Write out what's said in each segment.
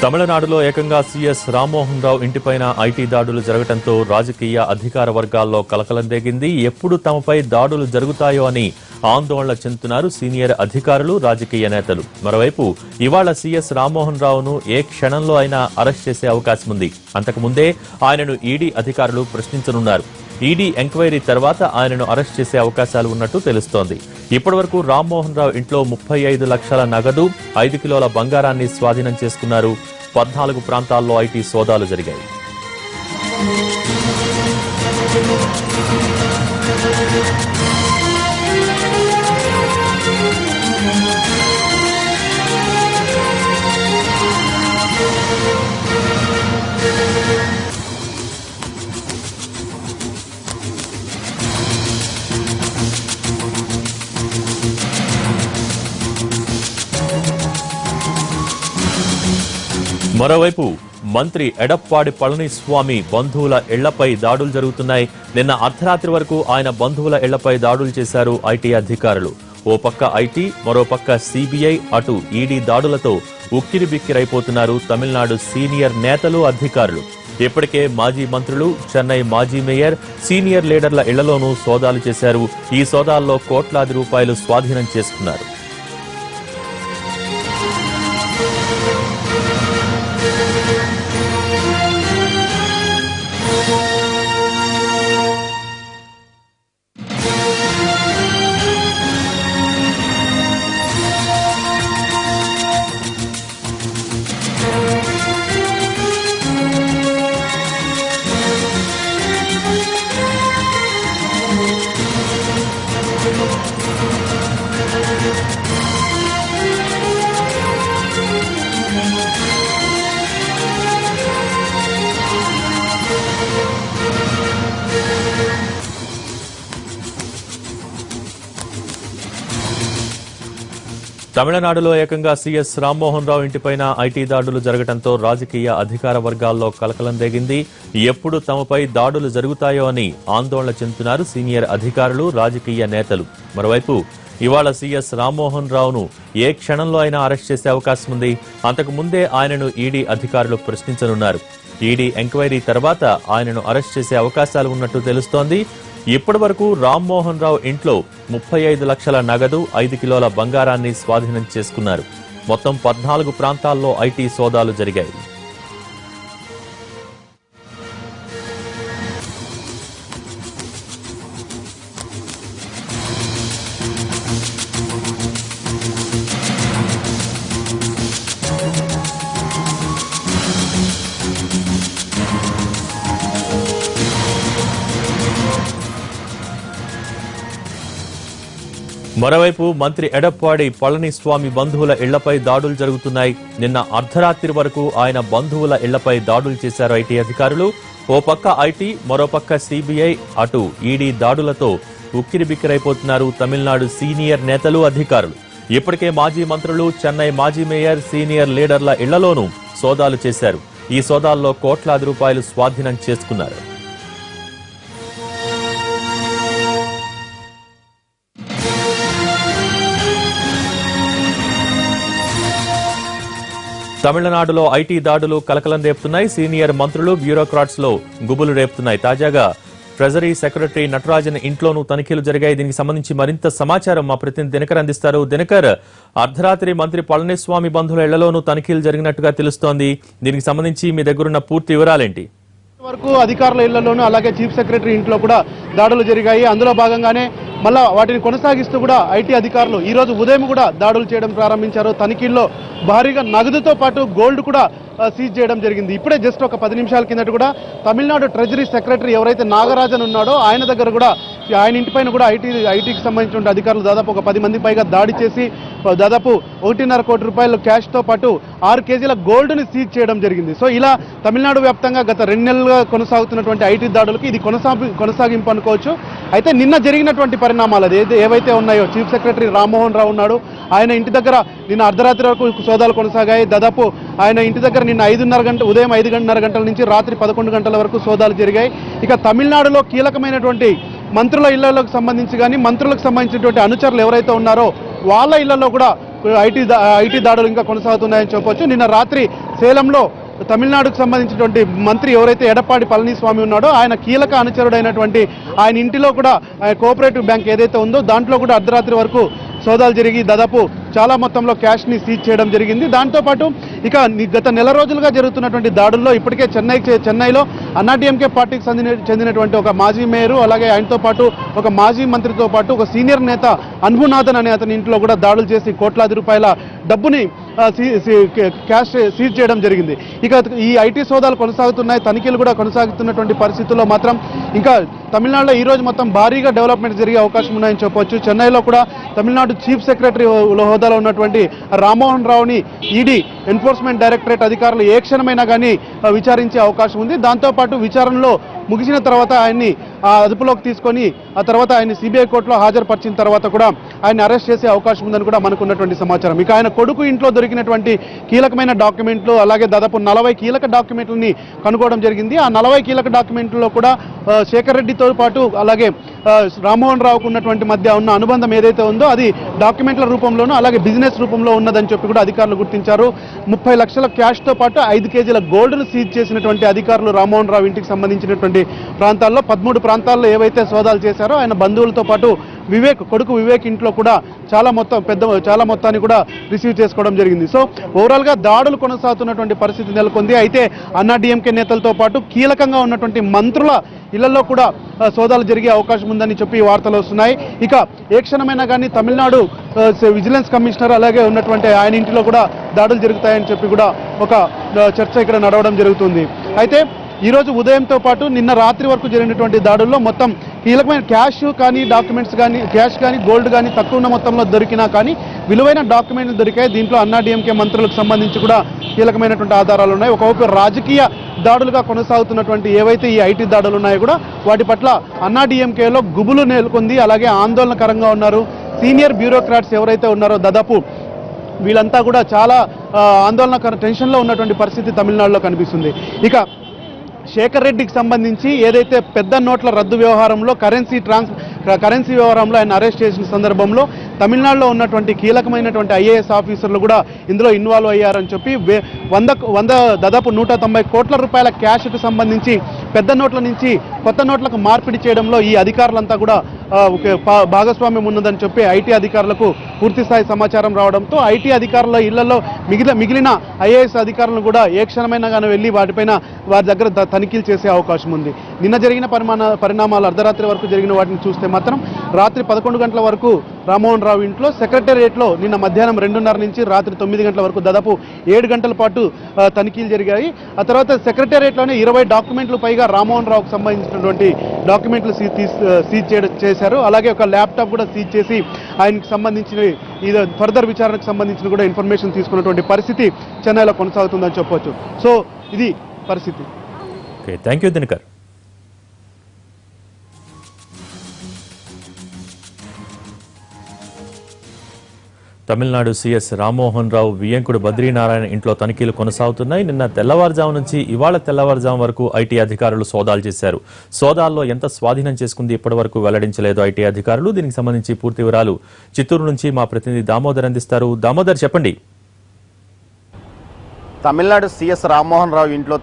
తమిళనాడులో ఏకంగా సీఎస్ రామ్మోహన్ రావు ఇంటిపైన ఐటీ దాడులు జరగడంతో రాజకీయ అధికార వర్గాల్లో కలకలం రేగింది. ఎప్పుడు తమపై దాడులు జరుగుతాయో అని ఆందోళన చెందుతున్నారు సీనియర్ అధికారులు, రాజకీయ నేతలు. మరోవైపు ఇవాళ సీఎస్ రామ్మోహన్ రావును ఏ క్షణంలో అయినా అరెస్ట్ చేసే అవకాశం ఉంది. అంతకుముందే ఆయనను ఈడీ అధికారులు ప్రశ్నించనున్నారు. ఈడీ ఎంక్వైరీ తర్వాత ఆయనను అరెస్ట్ చేసే అవకాశాలు ఉన్నట్టు తెలుస్తోంది. ఇప్పటివరకు రామ్మోహన్ రావు ఇంట్లో 35 లక్షల నగదు, 5 కిలోల బంగారాన్ని స్వాధీనం చేసుకున్నారు. 14 ప్రాంతాల్లో ఐటీ సోదాలు జరిగాయి. మరోవైపు మంత్రి ఎడప్పాడి పళనిస్వామి బంధువుల ఇళ్లపై దాడులు జరుగుతున్నాయి. నిన్న అర్ధరాత్రి వరకు ఆయన బంధువుల ఇళ్లపై దాడులు చేశారు ఐటీ అధికారులు. ఓ పక్క ఐటీ, మరో పక్క సిబిఐ, అటు ఈడీ దాడులతో ఉక్కిరిబిక్కిరైపోతున్నారు తమిళనాడు సీనియర్ నేతలు, అధికారులు. ఇప్పటికే మాజీ మంత్రులు, చెన్నై మాజీ మేయర్, సీనియర్ లీడర్ల ఇళ్లలోనూ సోదాలు చేశారు. ఈ సోదాల్లో కోట్లాది రూపాయలు స్వాధీనం చేసుకున్నారు. తమిళనాడులో ఏకంగా సీఎస్ రామ్మోహన్ రావు ఇంటిపైన ఐటీ దాడులు జరగడంతో రాజకీయ అధికార వర్గాల్లో కలకలం రేగింది. ఎప్పుడు తమపై దాడులు జరుగుతాయో అని ఆందోళన చెందుతున్నారు సీనియర్ అధికారులు, రాజకీయ నేతలు. మరోవైపు ఇవాళ సీఎస్ రామ్మోహన్ రావును ఏ క్షణంలో అయినా అరెస్ట్ చేసే అవకాశం ఉంది. అంతకు ముందే ఆయనను ఈడీ అధికారులు ప్రశ్నించనున్నారు. ఈడీ ఎంక్వైరీ తర్వాత ఆయనను అరెస్ట్ చేసే అవకాశాలు ఉన్నట్టు తెలుస్తోంది. ఇప్పటి వరకు రామ్మోహన్ రావు ఇంట్లో 35 లక్షల నగదు, 5 కిలోల బంగారాన్ని స్వాధీనం చేసుకున్నారు. మొత్తం 14 ప్రాంతాల్లో ఐటీ సోదాలు జరిగాయి. మరోవైపు మంత్రి ఎడప్పాడి పళనిస్వామి బంధువుల ఇళ్లపై దాడులు జరుగుతున్నాయి. నిన్న అర్ధరాత్రి వరకు ఆయన బంధువుల ఇళ్లపై దాడులు చేశారు ఐటీ అధికారులు. ఓ పక్క ఐటీ, మరో పక్క సిబిఐ, అటు ఈడీ దాడులతో ఉక్కిరిబిక్కిరైపోతున్నారు తమిళనాడు సీనియర్ నేతలు, అధికారులు. ఇప్పటికే మాజీ మంత్రులు, చెన్నై మాజీ మేయర్, సీనియర్ లీడర్ల ఇళ్లలోనూ సోదాలు చేశారు. ఈ సోదాల్లో కోట్లాది రూపాయలు స్వాధీనం చేసుకున్నారు. తమిళనాడులో ఐటీ దాడులు కలకలం రేపుతున్నాయి. సీనియర్ మంత్రులు, బ్యూరోక్రాట్స్ లో గుబులు రేపుతున్నాయి. తాజాగా ట్రెజరీ సెక్రటరీ నటరాజన్ ఇంట్లోనూ తనిఖీలు జరిగాయి. దీనికి సంబంధించి మరింత సమాచారం మా ప్రతినిధి దినకర్ అందిస్తారు. దినకర్, అర్ధరాత్రి మంత్రి పళనిస్వామి బంధువుల ఇళ్లలోనూ తనిఖీలు జరిగినట్టుగా తెలుస్తోంది. దీనికి సంబంధించి మీ దగ్గరున్న పూర్తి వివరాలేంటి? వరకు అధికారుల ఇళ్లలోనూ అలాగే చీఫ్ సెక్రటరీ ఇంట్లో కూడా దాడులు జరిగాయి. అందులో భాగంగానే మళ్ళా వాటిని కొనసాగిస్తూ కూడా ఐటీ అధికారులు ఈ రోజు ఉదయం కూడా దాడులు చేయడం ప్రారంభించారు. తనిఖీల్లో భారీగా నగదుతో పాటు గోల్డ్ కూడా సీజ్ చేయడం జరిగింది. ఇప్పుడే జస్ట్ ఒక 10 నిమిషాల కిందట కూడా తమిళనాడు ట్రెజరీ సెక్రటరీ ఎవరైతే నాగరాజన్ ఉన్నాడో ఆయన దగ్గర కూడా, ఆయన ఇంటిపైన కూడా ఐటీకి సంబంధించిన అధికారులు దాదాపు ఒక 10 మంది పైగా దాడి చేసి దాదాపు 1.5 కోటి రూపాయల క్యాష్తో పాటు 6 కేజీల గోల్డ్ని సీజ్ చేయడం జరిగింది. సో ఇలా తమిళనాడు వ్యాప్తంగా గత 2 నెలలుగా కొనసాగుతున్నటువంటి ఐటీ దాడులకు ఇది కొనసాగింపు అనుకోవచ్చు. అయితే నిన్న జరిగినటువంటి పరిణామాలు ఏవైతే ఉన్నాయో, చీఫ్ సెక్రటరీ రామ్మోహన్ రావు ఉన్నాడు, ఆయన ఇంటి దగ్గర నిన్న అర్ధరాత్రి వరకు సోదాలు కొనసాగాయి. దాదాపు ఆయన ఇంటి దగ్గర నిన్న ఉదయం 5:30 గంటల నుంచి రాత్రి 11 గంటల వరకు సోదాలు జరిగాయి. ఇక తమిళనాడులో కీలకమైనటువంటి మంత్రుల ఇళ్లకు సంబంధించి కానీ, మంత్రులకు సంబంధించినటువంటి అనుచరులు ఎవరైతే ఉన్నారో వాళ్ళ ఇళ్లలో కూడా ఐటీ దాడులు ఇంకా కొనసాగుతున్నాయని చెప్పొచ్చు. నిన్న రాత్రి సేలంలో తమిళనాడుకు సంబంధించినటువంటి మంత్రి ఎవరైతే ఎడప్పాడి పళనిస్వామి ఉన్నాడో ఆయన కీలక అనుచరుడైనటువంటి ఆయన ఇంటిలో కూడా కోఆపరేటివ్ బ్యాంక్ ఏదైతే ఉందో దాంట్లో కూడా అర్ధరాత్రి వరకు సోదాలు జరిగి దాదాపు చాలా మొత్తంలో క్యాష్ని సీజ్ చేయడం జరిగింది. దాంతోపాటు ఇక గత నెల రోజులుగా జరుగుతున్నటువంటి దాడుల్లో ఇప్పటికే చెన్నైలో అన్నాడీఎంకే పార్టీకి చెందినటువంటి ఒక మాజీ మేయరు అలాగే ఆయనతో పాటు ఒక మాజీ మంత్రితో పాటు ఒక సీనియర్ నేత అన్బునాథన్ అనే అతని ఇంట్లో కూడా దాడులు చేసి కోట్లాది రూపాయల డబ్బుని క్యాష్ సీజ్ చేయడం జరిగింది. ఇక ఈ ఐటీ సోదాలు కొనసాగుతున్నాయి, తనిఖీలు కూడా కొనసాగుతున్నటువంటి పరిస్థితుల్లో మాత్రం ఇంకా తమిళనాడులో ఈ రోజు మొత్తం భారీగా డెవలప్మెంట్ జరిగే అవకాశం ఉన్నాయని చెప్పొచ్చు. చెన్నైలో కూడా తమిళనాడు చీఫ్ సెక్రటరీ హోదాలో ఉన్నటువంటి రామ్మోహన్ రావుని ఈడీ ఎన్ఫోర్స్మెంట్ డైరెక్టరేట్ అధికారులు ఏ క్షణమైనా కానీ విచారించే అవకాశం ఉంది. దాంతోపాటు విచారణలో ముగిసిన తర్వాత ఆయన్ని అదుపులోకి తీసుకొని ఆ తర్వాత ఆయన్ని సిబిఐ కోర్టులో హాజరుపరిచిన తర్వాత కూడా ఆయన్ని అరెస్ట్ చేసే అవకాశం ఉందని కూడా మనకు ఉన్నటువంటి సమాచారం. ఇక ఆయన కొడుకు ఇంట్లో దొరికినటువంటి కీలకమైన డాక్యుమెంట్లు అలాగే దాదాపు 40 కీలక డాక్యుమెంట్లని కనుగొనడం జరిగింది. ఆ 40 కీలక డాక్యుమెంట్లలో కూడా శేఖర్ రెడ్డితో పాటు అలాగే రామ్మోహన్ రావుకు ఉన్నటువంటి మధ్య ఉన్న అనుబంధం ఏదైతే ఉందో అది డాక్యుమెంట్ల రూపంలోనూ అలాగే బిజినెస్ రూపంలో ఉన్నదని చెప్పి కూడా అధికారులు గుర్తించారు. 30 లక్షల క్యాష్తో పాటు 5 కేజీల గోల్డ్ను సీజ్ చేసినటువంటి అధికారులు రామ్మోహన్ రావు ఇంటికి సంబంధించినటువంటి ప్రాంతాల్లో 13 ప్రాంతాల్లో ఏవైతే సోదాలు చేశారో ఆయన బంధువులతో పాటు కొడుకు వివేక్ ఇంట్లో కూడా చాలా మొత్తాన్ని కూడా రిసీవ్ చేసుకోవడం జరిగింది. సో ఓవరాల్గా దాడులు కొనసాగుతున్నటువంటి పరిస్థితి నెలకొంది. అయితే అన్నాడీఎంకే నేతలతో పాటు కీలకంగా ఉన్నటువంటి మంత్రుల ఇళ్లలో కూడా సోదాలు జరిగే అవకాశం ఉందని చెప్పి వార్తలు వస్తున్నాయి. ఇక ఏ క్షణమైనా కానీ తమిళనాడు విజిలెన్స్ కమిషనర్ అలాగే ఉన్నటువంటి ఆయన ఇంటిలో కూడా దాడులు జరుగుతాయని చెప్పి కూడా ఒక చర్చ ఇక్కడ నడవడం జరుగుతుంది. అయితే ఈరోజు ఉదయంతో పాటు నిన్న రాత్రి వరకు జరిగినటువంటి దాడుల్లో మొత్తం కీలకమైన క్యాష్ కానీ డాక్యుమెంట్స్ కానీ క్యాష్ కానీ గోల్డ్ కానీ తక్కువ ఉన్న మొత్తంలో దొరికినా కానీ విలువైన డాక్యుమెంట్లు దొరికాయి. దీంట్లో అన్నాడీఎంకే మంత్రులకు సంబంధించి కూడా కీలకమైనటువంటి ఆధారాలు ఉన్నాయి. ఒకవైపు రాజకీయ దాడులుగా కొనసాగుతున్నటువంటి ఏవైతే ఈ ఐటీ దాడులు ఉన్నాయో కూడా వాటి పట్ల అన్నాడీఎంకేలో గుబులు నెలకొంది. అలాగే ఆందోళనకరంగా ఉన్నారు. సీనియర్ బ్యూరోక్రాట్స్ ఎవరైతే ఉన్నారో దాదాపు వీళ్ళంతా కూడా చాలా ఆందోళనకర టెన్షన్లో ఉన్నటువంటి పరిస్థితి తమిళనాడులో కనిపిస్తుంది. ఇక శేఖర్ రెడ్డికి సంబంధించి ఏదైతే పెద్ద నోట్ల రద్దు వ్యవహారంలో కరెన్సీ వ్యవహారంలో ఆయన అరెస్ట్ చేసిన సందర్భంలో తమిళనాడులో ఉన్నటువంటి కీలకమైనటువంటి ఐఏఎస్ ఆఫీసర్లు కూడా ఇందులో ఇన్వాల్వ్ అయ్యారని చెప్పి దాదాపు 190 కోట్ల రూపాయల క్యాష్కు సంబంధించి పెద్ద నోట్ల నుంచి కొత్త నోట్లకు మార్పిడి చేయడంలో ఈ అధికారులంతా కూడా భాగస్వామ్యం ఉన్నదని చెప్పి ఐటీ అధికారులకు పూర్తిస్థాయి సమాచారం రావడంతో ఐటీ అధికారుల ఇళ్లలో మిగిలిన ఐఏఎస్ అధికారులను కూడా ఏ క్షణమైనా కానీ వెళ్ళి వారి దగ్గర తనిఖీలు చేసే అవకాశం ఉంది. నిన్న జరిగిన పరిణామాలు అర్ధరాత్రి వరకు జరిగిన వాటిని చూస్తే మాత్రం రాత్రి 11 గంటల వరకు రామ్మోహన్ రావు ఇంట్లో సెక్రటేరియట్లో నిన్న మధ్యాహ్నం 2:30 నుంచి రాత్రి 9 గంటల వరకు దాదాపు 7 గంటల పాటు తనిఖీలు జరిగాయి. ఆ తర్వాత సెక్రటేరియట్లోనే 20 డాక్యుమెంట్లు పైగా రామ్మోహన్ రావుకు సంబంధించినటువంటి డాక్యుమెంట్లు సీజ్ చేశారు. అలాగే ఒక ల్యాప్టాప్ కూడా సీజ్ చేసి ఆయనకు సంబంధించిన ఫర్దర్ విచారణకు సంబంధించిన కూడా ఇన్ఫర్మేషన్ తీసుకున్నటువంటి పరిస్థితి చెన్నైలో కొనసాగుతుందని చెప్పవచ్చు. సో ఇది పరిస్థితి. Okay, thank you Dinakar. Tamil Nadu CS Rammohan Rao వియంకుడు బద్రీనారాయణ ఇంట్లో తనిఖీలు కొనసాగుతున్నాయి. నిన్న తెల్లవారుజాము నుంచి ఇవాళ తెల్లవారుజాము వరకు ఐటీ అధికారులు సోదాలు చేశారు. సోదాల్లో ఎంత స్వాధీనం చేసుకుంది ఇప్పటి వరకు వెల్లడించలేదు ఐటీ అధికారులు. దీనికి సంబంధించి పూర్తి వివరాలు చిత్తూరు నుంచి మా ప్రతినిధి దామోదర్ అందిస్తారు. దామోదర్, చెప్పండి. తమిళనాడు సీఎస్ రామ్మోహన్ రావు ఇంట్లో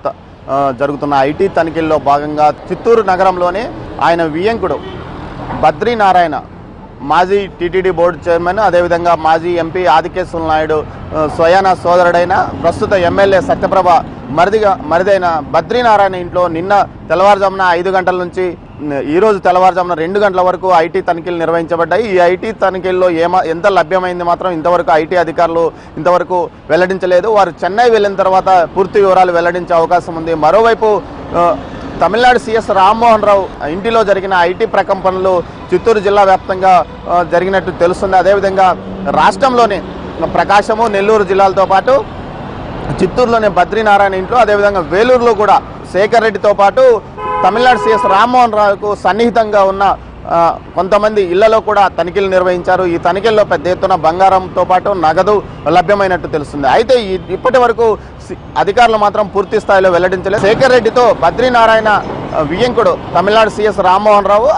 జరుగుతున్న ఐటీ తనిఖీల్లో భాగంగా చిత్తూరు నగరంలోనే ఆయన వియంకుడు బద్రీనారాయణ మాజీ టీటీడీ బోర్డు చైర్మన్, అదేవిధంగా మాజీ ఎంపీ ఆదికేశ్వర నాయుడు స్వయాన సోదరుడైన ప్రస్తుత ఎమ్మెల్యే సత్యప్రభ మరిదైన బద్రీనారాయణ ఇంట్లో నిన్న తెల్లవారుజామున 5 గంటల నుంచి ఈరోజు తెల్లవారుజామున 2 గంటల వరకు ఐటీ తనిఖీలు నిర్వహించబడ్డాయి. ఈ ఐటీ తనిఖీల్లో ఎంత లభ్యమైంది మాత్రం ఇంతవరకు ఐటీ అధికారులు ఇంతవరకు వెల్లడించలేదు. వారు చెన్నై వెళ్ళిన తర్వాత పూర్తి వివరాలు వెల్లడించే అవకాశం ఉంది. మరోవైపు తమిళనాడు సీఎస్ రామ్మోహన్ రావు ఇంటిలో జరిగిన ఐటీ ప్రకంపనలు చిత్తూరు జిల్లా వ్యాప్తంగా జరిగినట్టు తెలుస్తుంది. అదేవిధంగా రాష్ట్రంలోని ప్రకాశము, నెల్లూరు జిల్లాలతో పాటు చిత్తూరులోని బద్రీనారాయణ ఇంట్లో, అదేవిధంగా వేలూరులో కూడా శేఖర్ రెడ్డితో పాటు తమిళనాడు సీఎస్ రామ్మోహన్ రావుకు సన్నిహితంగా ఉన్న కొంతమంది ఇళ్లలో కూడా తనిఖీలు నిర్వహించారు. ఈ తనిఖీల్లో పెద్ద ఎత్తున బంగారంతో పాటు నగదు లభ్యమైనట్టు తెలుస్తుంది. అయితే ఇప్పటి వరకు అధికారులు మాత్రం పూర్తి స్థాయిలో వెల్లడించలేదు. శేఖర్ రెడ్డితో బద్రీనారాయణ వియంకుడు తమిళనాడు సీఎస్ రామ్మోహన్ రావు,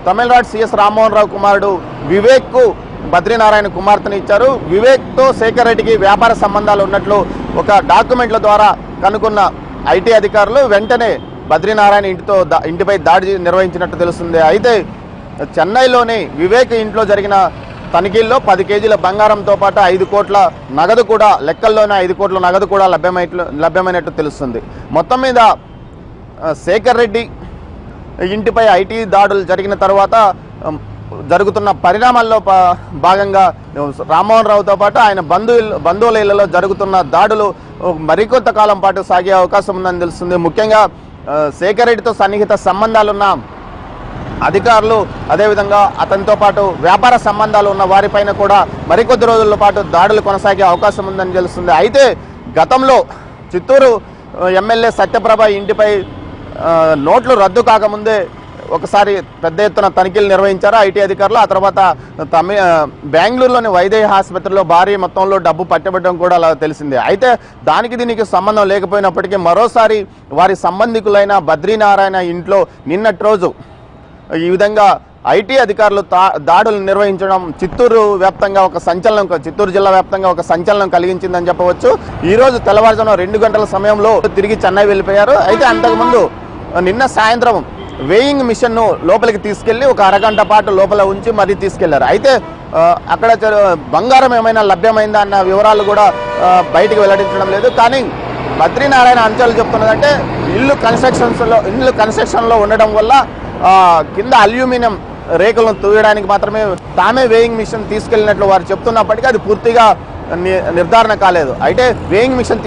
తమిళనాడు సీఎస్ రామ్మోహన్ రావు కుమారుడు వివేక్కు బద్రీనారాయణ కుమార్తెను ఇచ్చారు. వివేక్తో శేఖర్ రెడ్డికి వ్యాపార సంబంధాలు ఉన్నట్లు ఒక డాక్యుమెంట్ల ద్వారా కనుక్కున్న ఐటీ అధికారులు వెంటనే బద్రీనారాయణ ఇంటిపై దాడి నిర్వహించినట్టు తెలుస్తుంది. అయితే చెన్నైలోని వివేక్ ఇంట్లో జరిగిన తనిఖీల్లో 10 కేజీల బంగారంతో పాటు 5 కోట్ల నగదు కూడా, లెక్కల్లోనే 5 కోట్ల నగదు కూడా లభ్యమైనట్టు తెలుస్తుంది. మొత్తం మీద శేఖర్ రెడ్డి ఇంటిపై ఐటీ దాడులు జరిగిన తర్వాత జరుగుతున్న పరిణామాల్లో భాగంగా రామ్మోహన్ రావుతో పాటు ఆయన బంధువుల ఇళ్లలో జరుగుతున్న దాడులు మరికొంత కాలం పాటు సాగే అవకాశం ఉందని తెలుస్తుంది. ముఖ్యంగా శేఖర్ రెడ్డితో సన్నిహిత సంబంధాలున్న అధికారులు, అదేవిధంగా అతనితో పాటు వ్యాపార సంబంధాలు ఉన్న వారిపైన కూడా మరికొద్ది రోజుల పాటు దాడులు కొనసాగే అవకాశం ఉందని తెలుస్తుంది. అయితే గతంలో చిత్తూరు ఎమ్మెల్యే సత్యప్రభ ఇంటిపై నోట్లు రద్దు కాకముందే ఒకసారి పెద్ద ఎత్తున తనిఖీలు నిర్వహించారు ఐటీ అధికారులు. ఆ తర్వాత బెంగళూరులోని వైదేహి ఆసుపత్రిలో భారీ మొత్తంలో డబ్బు పట్టబడడం కూడా అలా తెలిసిందే. అయితే దానికి దీనికి సంబంధం లేకపోయినప్పటికీ మరోసారి వారి సంబంధికులైన బద్రీనారాయణ ఇంట్లో నిన్నటి రోజు ఈ విధంగా ఐటీ అధికారులు దాడులు నిర్వహించడం చిత్తూరు వ్యాప్తంగా ఒక సంచలనం, చిత్తూరు జిల్లా వ్యాప్తంగా ఒక సంచలనం కలిగించిందని చెప్పవచ్చు. ఈ రోజు తెల్లవారుజామున 2 గంటల సమయంలో తిరిగి చెన్నై వెళ్ళిపోయారు. అయితే అంతకుముందు నిన్న సాయంత్రం వేయింగ్ మిషన్ను లోపలికి తీసుకెళ్లి ఒక అరగంట పాటు లోపల ఉంచి మరీ తీసుకెళ్లారు. అయితే అక్కడ బంగారం ఏమైనా లభ్యమైందా అన్న వివరాలు కూడా బయటికి వెల్లడించడం లేదు. కానీ బద్రీనారాయణ అంశాలు చెప్తున్నదంటే ఇల్లు కన్స్ట్రక్షన్లో ఉండడం వల్ల కింద అల్యూమినియం రేకులను తూయడానికి మాత్రమే తామే వేయింగ్ మిషన్ తీసుకెళ్లినట్లు వారు చెప్తున్నప్పటికీ అది పూర్తిగా నిర్ధారణ కాలేదు. అయితే వేయింగ్ మిషన్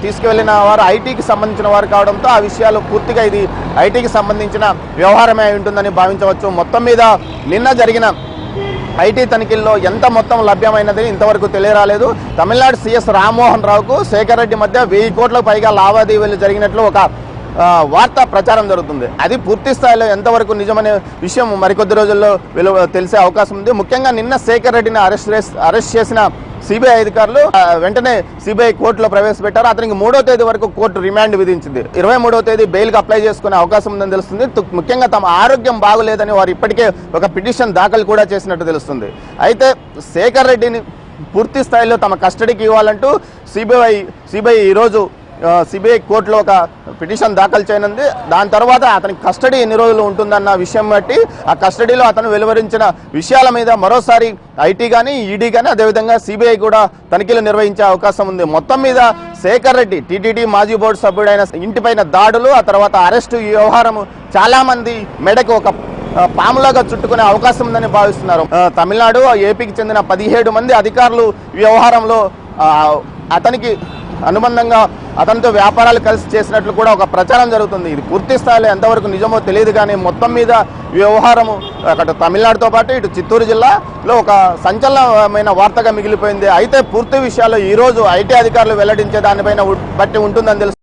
తీసుకువెళ్లిన వారు ఐటీకి సంబంధించిన వారు కావడంతో ఆ విషయాలు పూర్తిగా ఇది ఐటీకి సంబంధించిన వ్యవహారమే ఉంటుందని భావించవచ్చు. మొత్తం మీద నిన్న జరిగిన ఐటీ తనిఖీల్లో ఎంత మొత్తం లభ్యమైనది ఇంతవరకు తెలియరాలేదు. తమిళనాడు సీఎస్ రామ్మోహన్ రావుకు శేఖర్ రెడ్డి మధ్య 1000 కోట్లకు పైగా లావాదేవీలు జరిగినట్లు ఒక వార్తా ప్రచారం జరుగుతుంది. అది పూర్తి స్థాయిలో ఎంతవరకు నిజమనే విషయం మరికొద్ది రోజుల్లో తెలిసే అవకాశం ఉంది. ముఖ్యంగా నిన్న శేఖర్ రెడ్డిని అరెస్ట్ చేసిన సిబిఐ అధికారులు వెంటనే సిబిఐ కోర్టులో ప్రవేశపెట్టారు. అతనికి 3వ తేదీ వరకు కోర్టు రిమాండ్ విధించింది. 23వ తేదీ బెయిల్కి అప్లై చేసుకునే అవకాశం ఉందని తెలుస్తుంది. ముఖ్యంగా తమ ఆరోగ్యం బాగులేదని వారు ఇప్పటికే ఒక పిటిషన్ దాఖలు కూడా చేసినట్టు తెలుస్తుంది. అయితే శేఖర్ రెడ్డిని పూర్తి స్థాయిలో తమ కస్టడీకి ఇవ్వాలంటూ సిబిఐ ఈరోజు సిబిఐ కోర్టులో ఒక పిటిషన్ దాఖలు చేయనుంది. దాని తర్వాత అతనికి కస్టడీ ఎన్ని రోజులు ఉంటుందన్న విషయం బట్టి ఆ కస్టడీలో అతను వెలువరించిన విషయాల మీద మరోసారి ఐటీ కానీ ఈడీ కానీ అదేవిధంగా సిబిఐ కూడా తనిఖీలు నిర్వహించే అవకాశం ఉంది. మొత్తం మీద శేఖర్ రెడ్డి టీటీడీ మాజీ బోర్డు సభ్యుడైన ఇంటిపైన దాడులు, ఆ తర్వాత అరెస్టు, ఈ వ్యవహారం చాలా మంది మెడకు ఒక పాములాగా చుట్టుకునే అవకాశం ఉందని భావిస్తున్నారు. తమిళనాడు, ఏపీకి చెందిన 17 మంది అధికారులు ఈ వ్యవహారంలో అతనికి అనుబంధంగా అతనితో వ్యాపారాలు కలిసి చేసినట్లు కూడా ఒక ప్రచారం జరుగుతుంది. ఇది పూర్తి స్థాయిలో ఎంతవరకు నిజమో తెలియదు. కానీ మొత్తం మీద వ్యవహారము అటు తమిళనాడుతో పాటు ఇటు చిత్తూరు జిల్లాలో ఒక సంచలనమైన వార్తగా మిగిలిపోయింది. అయితే పూర్తి విషయాలు ఈరోజు ఐటీ అధికారులు వెల్లడించే దానిపైన బట్టి ఉంటుందని తెలుసు.